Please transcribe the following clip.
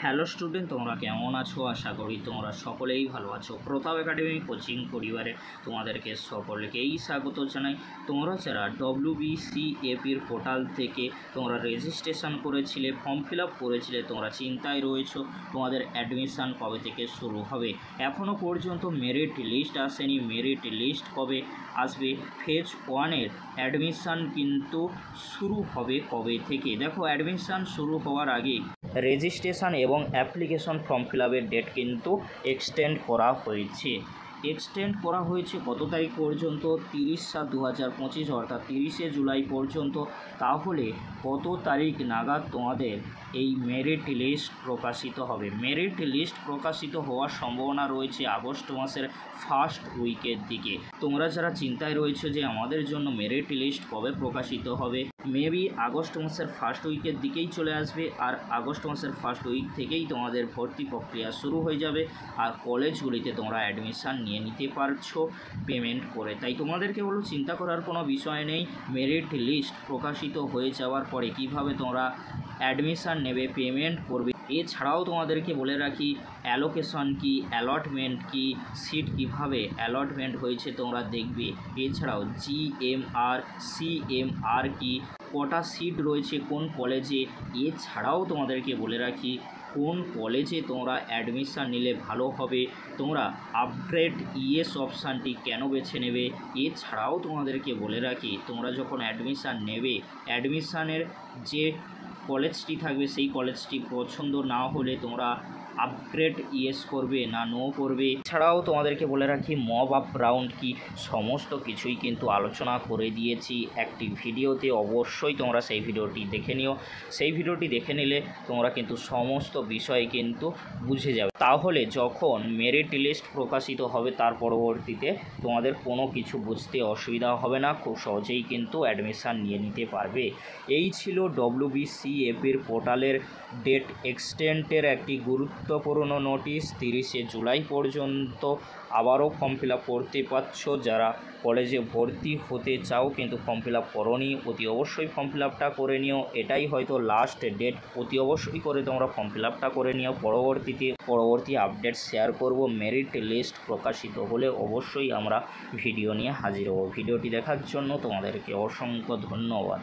Hello student, তোমরা কেমন আছো? আশা করি তোমরা সকলেই ভালো আছো। প্রতাপ একাডেমি কোচিং পরিবারে তোমাদেরকে সকলকেই স্বাগত জানাই। তোমরা যারা WBCAPর পোর্টাল থেকে তোমরা রেজিস্ট্রেশন করেছিলে, ফর্ম ফিল আপ করেছিলে, তোমরা চিন্তায় রয়েছো তোমাদের অ্যাডমিশান কবে থেকে শুরু হবে। এখনও পর্যন্ত মেরিট লিস্ট আসেনি। মেরিট লিস্ট কবে আসবে? ফেজ 1-এর অ্যাডমিশান কিন্তু শুরু হবে কবে থেকে? দেখো, অ্যাডমিশান শুরু হওয়ার আগে রেজিস্ট্রেশন এবং অ্যাপ্লিকেশন ফর্ম ফিল আপের ডেট কিন্তু এক্সটেন্ড করা হয়েছে কত তারিখ পর্যন্ত? 30/7/2025 অর্থাৎ 30শে জুলাই পর্যন্ত। তাহলে কত তারিখ নাগাদ তোমাদের এই মেরিট লিস্ট প্রকাশিত হবে? মেরিট লিস্ট প্রকাশিত হওয়ার সম্ভাবনা রয়েছে আগস্ট মাসের ফার্স্ট উইকের দিকে। তোমরা যারা চিন্তায় রয়েছে যে আমাদের জন্য মেরিট লিস্ট কবে প্রকাশিত হবে, মেবি আগস্ট মাসের ফার্স্ট উইকের দিকেই চলে আসবে। আর আগস্ট মাসের ফার্স্ট উইক থেকেই তোমাদের ভর্তি প্রক্রিয়া শুরু হয়ে যাবে আর কলেজগুলিতে তোমরা অ্যাডমিশান নিয়ে নিতে পারছো পেমেন্ট করে। তাই তোমাদেরকে বলো, চিন্তা করার কোনো বিষয় নেই। মেরিট লিস্ট প্রকাশিত হয়ে যাওয়ার পরে কিভাবে তোমরা অ্যাডমিশান নেবে, পেমেন্ট করবে। এছাড়াও তোমাদেরকে বলে রাখি, অ্যালোকেশন কি, অ্যালটমেন্ট কি, সিট কিভাবে অ্যালটমেন্ট হয়েছে তোমরা দেখবে। এছাড়াও GMR CMR কি, কটা সিট রয়েছে কোন কলেজে। এছাড়াও তোমাদেরকে বলে রাখি, কোন কলেজে তোমরা অ্যাডমিশান নিলে ভালো হবে, তোমরা আপগ্রেড ES অপশানটি কেন বেছে নেবে। এছাড়াও তোমাদেরকে বলে রাখি, তোমরা যখন অ্যাডমিশান নেবে, অ্যাডমিশানের যে কলেজটি থাকবে সেই কলেজটি পছন্দ না হলে তোমরা আপগ্রেড ইয়েস করবে না নো করবে। এছাড়াও তোমাদেরকে বলে রাখি, মব আপ রাউন্ড কি, সমস্ত কিছুই কিন্তু আলোচনা করে দিয়েছি একটি ভিডিওতে। অবশ্যই তোমরা সেই ভিডিওটি দেখে নিও। সেই ভিডিওটি দেখে নিলে তোমরা কিন্তু সমস্ত বিষয় কিন্তু বুঝে যাবে। তাহলে যখন মেরিট লিস্ট প্রকাশিত হবে তার পরবর্তীতে তোমাদের কোনো কিছু বুঝতে অসুবিধা হবে না, খুব সহজেই কিন্তু অ্যাডমিশান নিয়ে নিতে পারবে। এই ছিল WBCAPর পোর্টালের ডেট এক্সটেন্ডের একটি গুরুত্বপূর্ণ নোটিশ। 30শে জুলাই পর্যন্ত আবারও ফর্ম ফিল আপ করতে পারছো। যারা কলেজে ভর্তি হতে চাও কিন্তু ফর্ম ফিল আপ করোনি, অতি অবশ্যই ফর্ম ফিল আপটা করে নিও। এটাই হয়তো লাস্ট ডেট, অতি অবশ্যই করে তোমরা ফর্ম ফিল আপটা করে নিও। পরবর্তী আপডেট শেয়ার করব। মেরিট লিস্ট প্রকাশিত হলে অবশ্যই আমরা ভিডিও নিয়ে হাজির হব। ভিডিওটি দেখার জন্য তোমাদেরকে অসংখ্য ধন্যবাদ।